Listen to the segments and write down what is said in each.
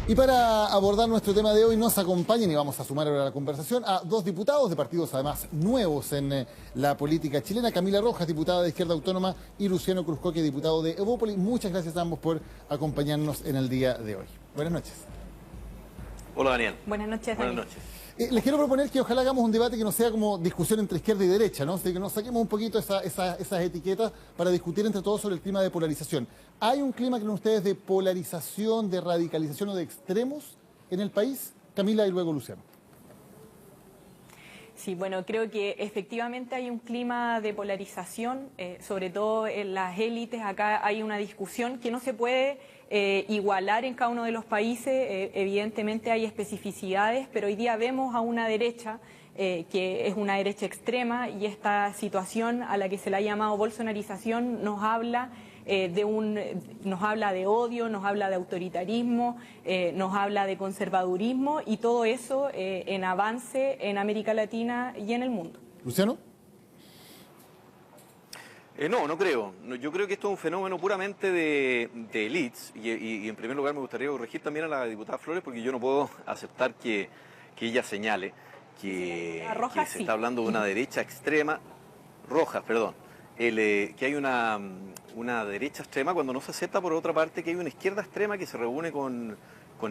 Y para abordar nuestro tema de hoy nos acompañan y vamos a sumar ahora a la conversación a dos diputados de partidos además nuevos en la política chilena, Camila Rojas, diputada de Izquierda Autónoma, y Luciano Cruzcoque, diputado de Evópolis. Muchas gracias a ambos por acompañarnos en el día de hoy. Buenas noches. Hola, Daniel. Buenas noches, Buenas Daniel. noches. Les quiero proponer que ojalá hagamos un debate que no sea como discusión entre izquierda y derecha, ¿no? Así que nos saquemos un poquito esas etiquetas para discutir entre todos sobre el clima de polarización. ¿Hay un clima, creen ustedes, de polarización, de radicalización o de extremos en el país? Camila y luego Luciano. Sí, bueno, creo que efectivamente hay un clima de polarización, sobre todo en las élites. Acá hay una discusión que no se puede igualar en cada uno de los países. Evidentemente hay especificidades, pero hoy día vemos a una derecha que es una derecha extrema, y esta situación a la que se le ha llamado bolsonarización nos habla nos habla de odio, nos habla de autoritarismo, nos habla de conservadurismo, y todo eso en avance en América Latina y en el mundo. ¿Luciano? No creo. Yo creo que esto es un fenómeno puramente de elites, y en primer lugar me gustaría corregir también a la diputada Flores, porque yo no puedo aceptar que ella señale que se está hablando de una derecha extrema, Rojas, perdón, que hay una derecha extrema, cuando no se acepta por otra parte que hay una izquierda extrema que se reúne con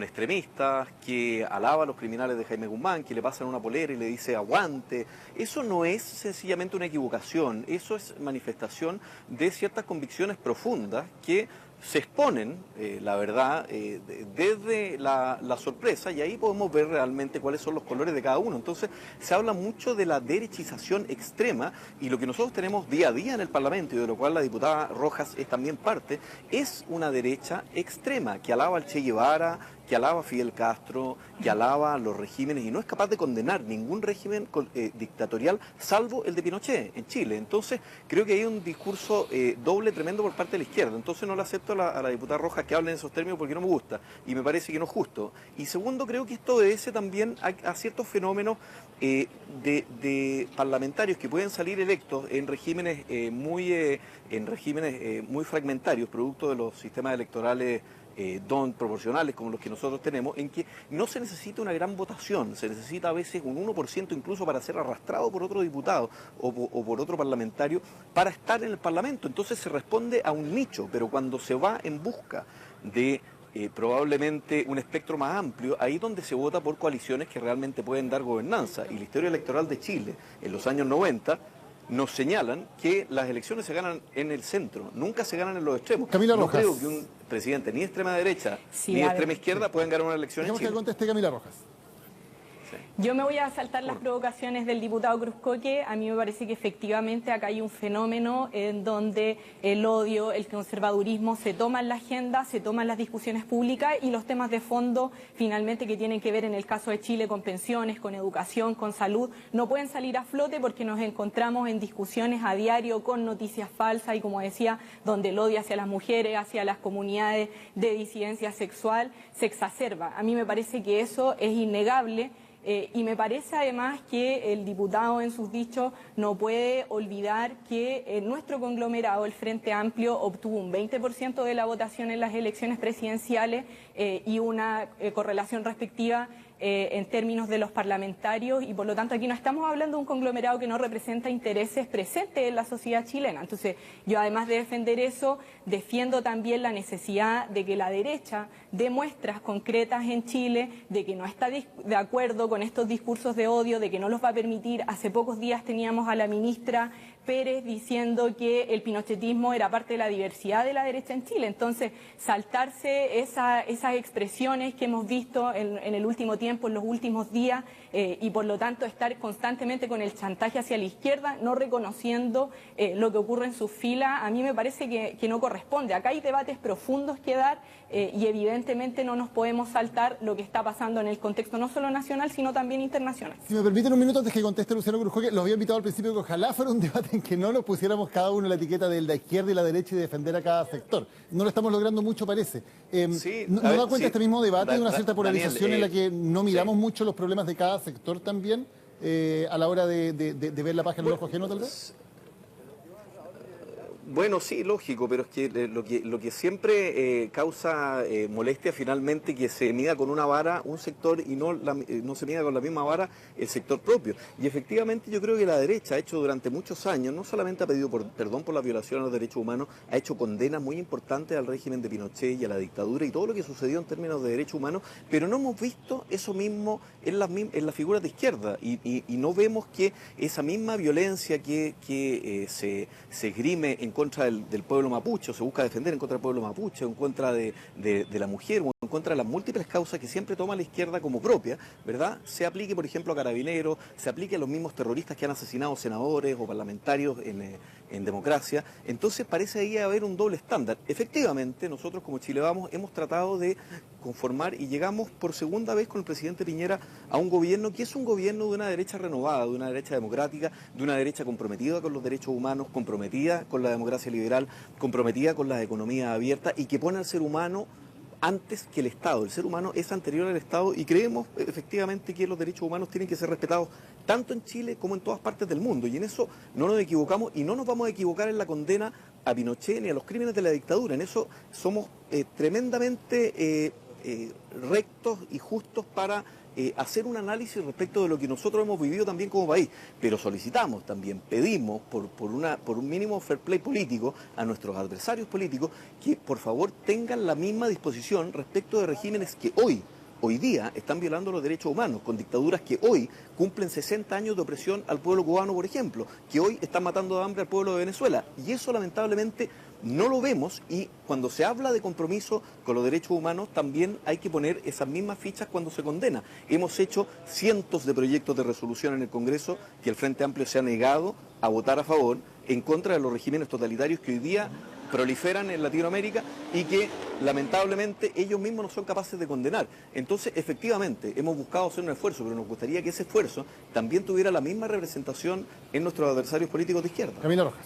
extremistas, que alaba a los criminales de Jaime Guzmán, que le pasan una polera y le dice aguante. Eso no es sencillamente una equivocación, eso es manifestación de ciertas convicciones profundas que se exponen, la verdad, desde la sorpresa, y ahí podemos ver realmente cuáles son los colores de cada uno. Entonces, se habla mucho de la derechización extrema, y lo que nosotros tenemos día a día en el Parlamento, y de lo cual la diputada Rojas es también parte, es una derecha extrema, que alaba al Che Guevara, que alaba a Fidel Castro, que alaba a los regímenes, y no es capaz de condenar ningún régimen dictatorial, salvo el de Pinochet en Chile. Entonces, creo que hay un discurso doble tremendo por parte de la izquierda. Entonces no le acepto a la diputada Rojas que hable en esos términos, porque no me gusta, y me parece que no es justo. Y segundo, creo que esto obedece también a ciertos fenómenos de parlamentarios que pueden salir electos en regímenes muy fragmentarios, producto de los sistemas electorales proporcionales como los que nosotros tenemos, en que no se necesita una gran votación, se necesita a veces un 1% incluso para ser arrastrado por otro diputado o por otro parlamentario para estar en el Parlamento. Entonces se responde a un nicho, pero cuando se va en busca de probablemente un espectro más amplio, ahí es donde se vota por coaliciones que realmente pueden dar gobernanza. Y la historia electoral de Chile en los años 90 nos señalan que las elecciones se ganan en el centro, nunca se ganan en los extremos. Camila no Rojas. creo que un presidente ni de extrema derecha ni de extrema izquierda puedan ganar una elección en Dejemos Chile. que conteste Camila Rojas. Yo me voy a saltar las provocaciones del diputado Cruzcoque. A mí me parece que efectivamente acá hay un fenómeno en donde el odio, el conservadurismo se toman la agenda, se toman las discusiones públicas, y los temas de fondo finalmente que tienen que ver en el caso de Chile con pensiones, con educación, con salud, no pueden salir a flote porque nos encontramos en discusiones a diario con noticias falsas y, como decía, donde el odio hacia las mujeres, hacia las comunidades de disidencia sexual se exacerba. A mí me parece que eso es innegable. Y me parece además que el diputado en sus dichos no puede olvidar que nuestro conglomerado, el Frente Amplio, obtuvo un 20% de la votación en las elecciones presidenciales y una correlación respectiva en términos de los parlamentarios, y por lo tanto aquí no estamos hablando de un conglomerado que no representa intereses presentes en la sociedad chilena. Entonces yo, además de defender eso, defiendo también la necesidad de que la derecha dé muestras concretas en Chile de que no está de acuerdo con estos discursos de odio, de que no los va a permitir. Hace pocos días teníamos a la ministra Pérez diciendo que el pinochetismo era parte de la diversidad de la derecha en Chile. Entonces, saltarse esas expresiones que hemos visto en el último tiempo, en los últimos días, y por lo tanto estar constantemente con el chantaje hacia la izquierda, no reconociendo lo que ocurre en sus filas, a mí me parece que no corresponde. Acá hay debates profundos que dar, y evidentemente no nos podemos saltar lo que está pasando en el contexto no solo nacional, sino también internacional. Si me permiten un minuto antes que conteste Luciano Cruzcoque, los había invitado al principio que ojalá fuera un debate en que no nos pusiéramos cada uno la etiqueta de la izquierda y la derecha y defender a cada sector. No lo estamos logrando mucho, parece. ¿Nos da cuenta este mismo debate de una cierta polarización en la que no miramos mucho los problemas de cada sector también a la hora de ver la paja en el ojo ajeno, tal vez? Bueno, sí, lógico, pero es que lo que siempre causa molestia finalmente que se mida con una vara un sector y no se mida con la misma vara el sector propio. Y efectivamente yo creo que la derecha ha hecho durante muchos años, no solamente ha pedido perdón por la violación a los derechos humanos, ha hecho condenas muy importantes al régimen de Pinochet y a la dictadura y todo lo que sucedió en términos de derechos humanos, pero no hemos visto eso mismo en las figuras de izquierda y no vemos que esa misma violencia que se esgrime en contra del pueblo mapuche, o se busca defender en contra del pueblo mapuche, o en contra de la mujer, o en contra de las múltiples causas que siempre toma la izquierda como propia, ¿verdad? Se aplique, por ejemplo, a carabineros, se aplique a los mismos terroristas que han asesinado senadores o parlamentarios en democracia. Entonces parece ahí haber un doble estándar. Efectivamente, nosotros como Chile Vamos hemos tratado de conformar y llegamos por segunda vez con el presidente Piñera a un gobierno que es un gobierno de una derecha renovada, de una derecha democrática, de una derecha comprometida con los derechos humanos, comprometida con la democracia liberal, comprometida con la economía abierta y que pone al ser humano antes que el Estado. El ser humano es anterior al Estado y creemos efectivamente que los derechos humanos tienen que ser respetados tanto en Chile como en todas partes del mundo. Y en eso no nos equivocamos y no nos vamos a equivocar en la condena a Pinochet ni a los crímenes de la dictadura. En eso somos tremendamente rectos y justos para hacer un análisis respecto de lo que nosotros hemos vivido también como país, pero solicitamos también, pedimos por un mínimo fair play político a nuestros adversarios políticos que por favor tengan la misma disposición respecto de regímenes que hoy día están violando los derechos humanos, con dictaduras que hoy cumplen 60 años de opresión al pueblo cubano, por ejemplo, que hoy están matando de hambre al pueblo de Venezuela. Y eso lamentablemente no lo vemos y cuando se habla de compromiso con los derechos humanos también hay que poner esas mismas fichas cuando se condena. Hemos hecho cientos de proyectos de resolución en el Congreso que el Frente Amplio se ha negado a votar a favor en contra de los regímenes totalitarios que hoy día proliferan en Latinoamérica y que lamentablemente ellos mismos no son capaces de condenar. Entonces, efectivamente, hemos buscado hacer un esfuerzo, pero nos gustaría que ese esfuerzo también tuviera la misma representación en nuestros adversarios políticos de izquierda. Camila Rojas.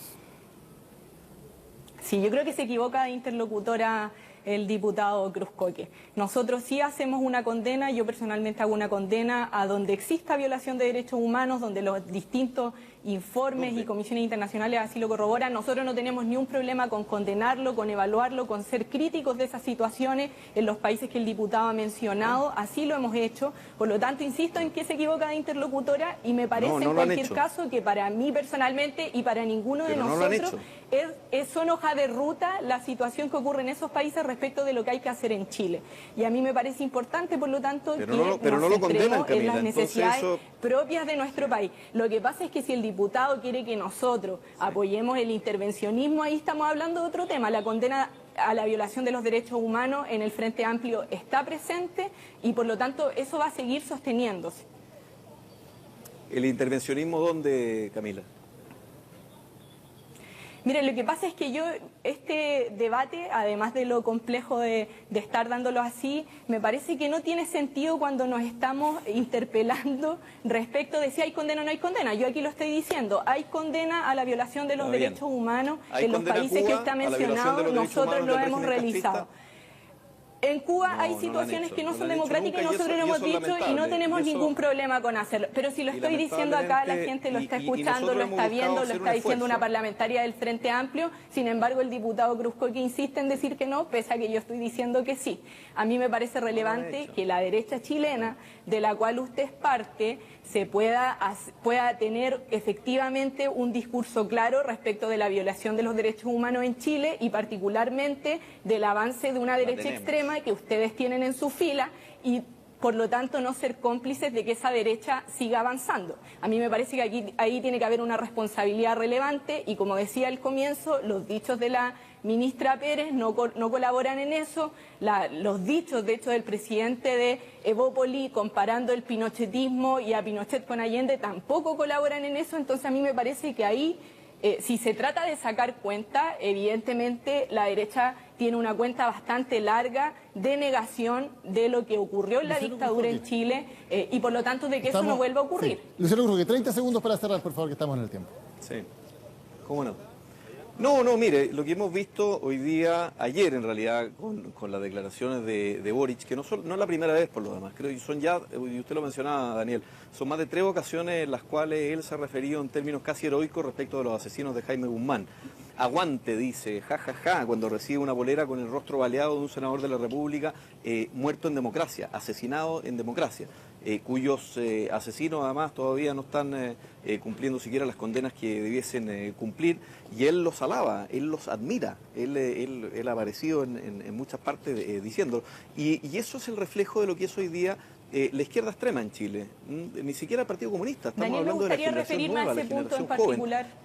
Sí, yo creo que se equivoca de interlocutora el diputado Cruz Coque. Nosotros sí hacemos una condena, yo personalmente hago una condena a donde exista violación de derechos humanos, donde los distintos informes y comisiones internacionales así lo corroboran. Nosotros no tenemos ni un problema con condenarlo, con evaluarlo, con ser críticos de esas situaciones en los países que el diputado ha mencionado, así lo hemos hecho. Por lo tanto, insisto en que se equivoca de interlocutora y me parece en cualquier caso que para mí personalmente y para ninguno de nosotros son hoja de ruta la situación que ocurre en esos países respecto de lo que hay que hacer en Chile. Y a mí me parece importante, por lo tanto, que nos centremos en las necesidades propias de nuestro país. Lo que pasa es que si el diputado quiere que nosotros apoyemos el intervencionismo, ahí estamos hablando de otro tema. La condena a la violación de los derechos humanos en el Frente Amplio está presente y por lo tanto eso va a seguir sosteniéndose. ¿El intervencionismo dónde, Camila? Mire, lo que pasa es que este debate, además de lo complejo de estar dándolo así, me parece que no tiene sentido cuando nos estamos interpelando respecto de si hay condena o no hay condena. Yo aquí lo estoy diciendo, hay condena a la violación de los derechos humanos en los países que está mencionado, nosotros lo hemos realizado. En Cuba hay situaciones que no son democráticas y nosotros lo hemos dicho y no tenemos ningún problema con hacerlo. Pero si lo estoy diciendo acá, la gente lo está escuchando, lo está viendo, lo está diciendo una parlamentaria del Frente Amplio. Sin embargo, el diputado Cruz Coque insiste en decir que no, pese a que yo estoy diciendo que sí. A mí me parece relevante que la derecha chilena, de la cual usted es parte, se pueda tener efectivamente un discurso claro respecto de la violación de los derechos humanos en Chile y particularmente del avance de una derecha extrema que ustedes tienen en su fila y por lo tanto no ser cómplices de que esa derecha siga avanzando. A mí me parece que ahí tiene que haber una responsabilidad relevante y como decía al comienzo, los dichos de la ministra Pérez no colaboran en eso, los dichos de hecho del presidente de Evópoli comparando el pinochetismo y a Pinochet con Allende tampoco colaboran en eso, entonces a mí me parece que ahí si se trata de sacar cuenta, evidentemente la derecha tiene una cuenta bastante larga de negación de lo que ocurrió en la dictadura en Chile y por lo tanto de que eso no vuelva a ocurrir. Sí. Luciano Cruz Coque, 30 segundos para cerrar, por favor, que estamos en el tiempo. Sí, ¿cómo no? No, mire, lo que hemos visto hoy día, ayer en realidad, con las declaraciones de Boric, que no es la primera vez por lo demás, creo que son ya, y usted lo mencionaba, Daniel, son más de 3 ocasiones en las cuales él se ha referido en términos casi heroicos respecto de los asesinos de Jaime Guzmán. aguante, dice, jajaja, cuando recibe una polera con el rostro baleado de un senador de la República muerto en democracia, asesinado en democracia, cuyos asesinos además todavía no están cumpliendo siquiera las condenas que debiesen cumplir, y él los alaba, él los admira, él ha aparecido en muchas partes diciéndolo, y eso es el reflejo de lo que es hoy día la izquierda extrema en Chile, ni siquiera el Partido Comunista, estamos Daniel, hablando de la generación referirme nueva, a ese la punto en generación particular. joven.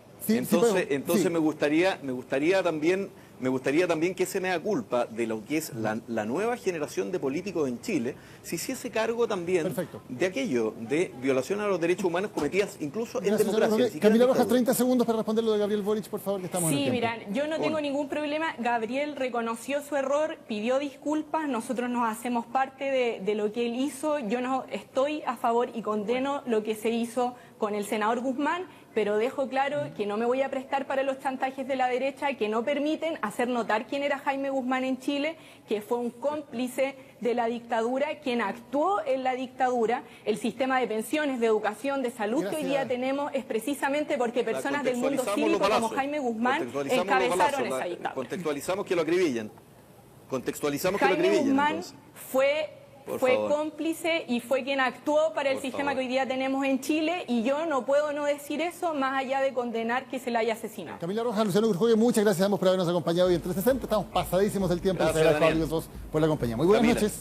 Entonces me gustaría también que ese mea culpa de lo que es la nueva generación de políticos en Chile se hiciese cargo también de aquello, de violación a los derechos humanos cometidas incluso en democracia. Camila Rojas, 30 segundos para responder lo de Gabriel Boric, por favor, que estamos en el tiempo. Mira, yo no tengo ningún problema. Gabriel reconoció su error, pidió disculpas, nosotros nos hacemos parte de lo que él hizo. Yo no estoy a favor y condeno lo que se hizo con el senador Guzmán, pero dejo claro que no me voy a prestar para los chantajes de la derecha que no permiten hacer notar quién era Jaime Guzmán en Chile, que fue un cómplice de la dictadura, quien actuó en la dictadura. El sistema de pensiones, de educación, de salud que hoy día tenemos es precisamente porque personas del mundo cívico como Jaime Guzmán encabezaron esa dictadura. Contextualizamos que lo acribillan. Jaime Guzmán fue cómplice y fue quien actuó para el sistema que hoy día tenemos en Chile, y yo no puedo no decir eso más allá de condenar que se le haya asesinado. Camila Rojas, Luciano Urjogue, muchas gracias a ambos por habernos acompañado hoy en 360. Estamos pasadísimos del tiempo. Gracias, por la compañía. Muy buenas noches.